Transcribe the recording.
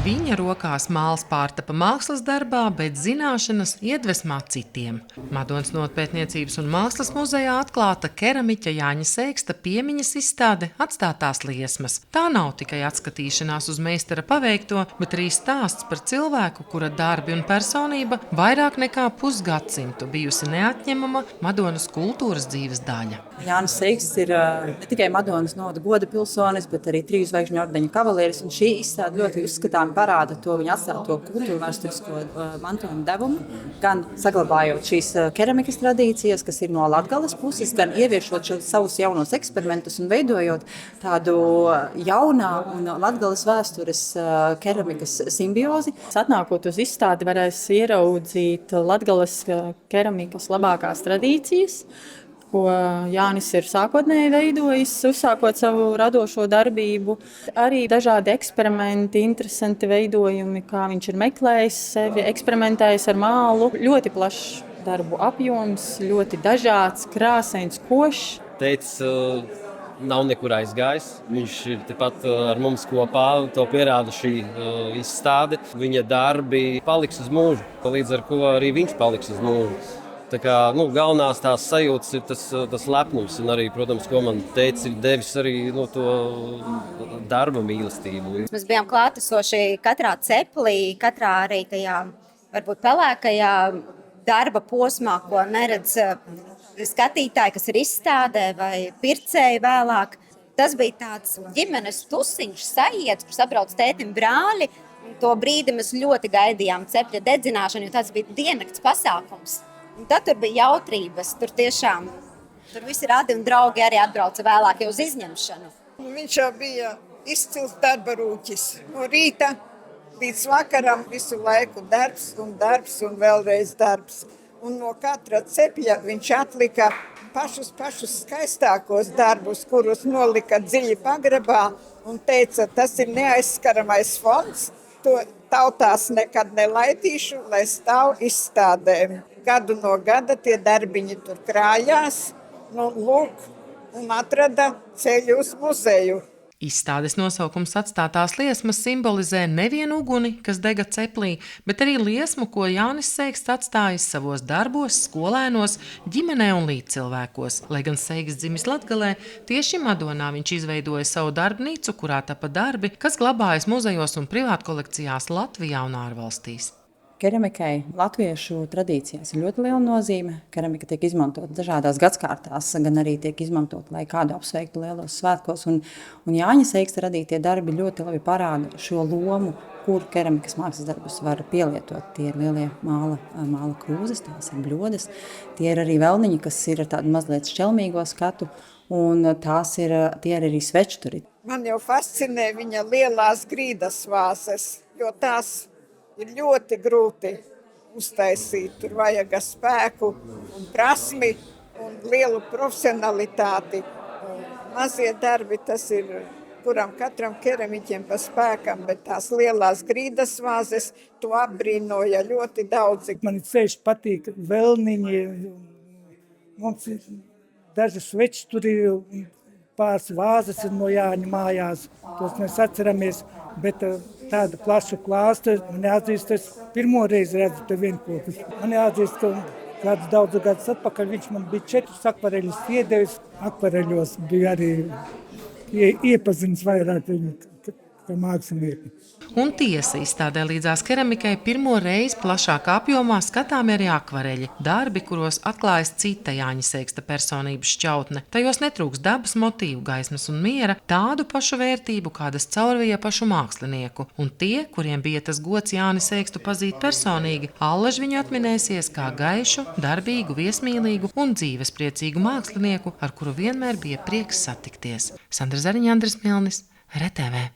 Viņa rokās māls pārtapa mākslas darbā, bet zināšanas iedvesmā citiem. Madonas notpētniecības un mākslas muzejā atklāta keramiķa Jāņa Sēksta piemiņas izstāde Atstātās liesmas. Tā nav tikai atskatīšanās uz meistara paveikto, bet arī stāsts par cilvēku, kura darbi un personība vairāk nekā pusgadsimtu bijusi neatņemama Madonas kultūras dzīves daļa. Jānis Sēksts ir ne tikai Madonas novada goda pilsonis, bet arī 3 zvaigžņu ordeņa kavalieris, un šī izstāde ļoti uzskatām parāda to viņa atstāto kultūru vēsturisko mantojumu devumu, gan saglabājot šīs keramikas tradīcijas, kas ir no Latgales puses, gan ieviešot savus jaunos eksperimentus un veidojot tādu jaunā un Latgales vēstures keramikas simbiozi. Atnākot uz izstādi, varēs ieraudzīt Latgales keramikas labākās tradīcijas, ko Jānis ir sākotnēji veidojis, uzsākot savu radošo darbību. Arī dažādi eksperimenti, interesanti veidojumi, kā viņš ir meklējis sevi, eksperimentējis ar mālu. Ļoti plašs darbu apjoms, ļoti dažāds, krāsains, košs. Teicis, nav nekur aizgājis. Viņš ir tepat ar mums kopā, to pierāda šī izstāde. Viņa darbi paliks uz mūžu, līdz ar ko arī viņš paliks uz mūžu. Tā kā, galvenās tās sajūtas ir tas lepnums, un arī, protams, ko man teica, ir devis arī to darba mīlestību. Mēs bijām klātesoši katrā ceplī, katrā arī tajā varbūt pelēkajā darba posmā, ko neredz skatītāji, kas ir izstādē vai pircēji vēlāk. Tas bija tāds ģimenes tusiņš, sajiets, kur sabrauc tētim brāļi. To brīdi mēs ļoti gaidījām cepļa dedzināšanu, jo tas bija diennakts pasākums. Un tad tur bija jautrības, tur visi radi un draugi arī atbrauca vēlāk jau uz izņemšanu. Viņš jau bija izcils darba rūķis. No rīta līdz vakaram visu laiku darbs un vēlreiz darbs. Un no katra cepļa viņš atlika pašus skaistākos darbus, kurus nolika dziļi pagrabā un teica, tas ir neaizskaramais fonds, to tautās nekad nelaidīšu, lai stāv izstādēm. Gadu no gada tie darbiņi tur krājās, un atrada ceļu uz muzeju. Izstādes nosaukums Atstātās liesmas simbolizē nevienu uguni, kas dega ceplī, bet arī liesmu, ko Jānis Sēksts atstājis savos darbos, skolēnos, ģimenē un līdzcilvēkos. Lai gan Sēksts dzimis Latgalē, tieši Madonā viņš izveidoja savu darbnīcu, kurā tapa darbi, kas glabājas muzejos un privātkolekcijās Latvijā un ārvalstīs. Keramikai latviešu tradīcijās ir ļoti liela nozīme. Keramika tiek izmantota dažādās gadskārtās, gan arī tiek izmantota, lai kādu apsveiktu lielos svētkos. Un Jāņa Sēksta radītie darbi ļoti labi parāda šo lomu, kur keramikas mākslas darbus var pielietot. Tie ir lielie māla krūzes, tās ir bļodas. Tie ir arī velniņi, kas ir ar tādu mazliet šķelmīgo skatu, un tie ir arī svečturi. Man jau fascinē viņa lielās grīdas vāzes, jo tās ir ļoti grūti uztaisīt. Tur vajag spēku un prasmi un lielu profesionalitāti. Mazie darbi tas ir katram keramiķiem pa spēkam, bet tās lielās grīdas vāzes to apbrīnoja ļoti daudzi. Man ceļš patīk velniņi. Mums ir daži svečturi, pāris vāzes ir no Jāņa mājās. Tos mēs atceramies, bet tāda plaša klāsta, man jāatzīst, es pirmo reizi redzu te vienkopus. Man jāatzīst, ka kādus daudzus gadus atpakaļ viņš man bija 4 akvareļus iedevis. Akvareļos bija arī iepazinis vairāk viņu kā mākslinieki. Un tiesa, izstādē līdzās keramikai pirmo reizi plašākā apjomā skatām arī akvareļi. Darbi, kuros atklājas cita Jāņa Sēksta personības šķautne. Tajos netrūks dabas motīvu, gaismas un miera, tādu pašu vērtību, kādas caurvīja pašu mākslinieku. Un tie, kuriem bija tas gods Jāni Sēkstu pazīt personīgi, allaž viņu atminēsies kā gaišu, darbīgu, viesmīlīgu un dzīvespriecīgu mākslinieku, ar kuru vienmēr bija prieks satikties. Sandra Zariņa, Andris Milnis, RTV.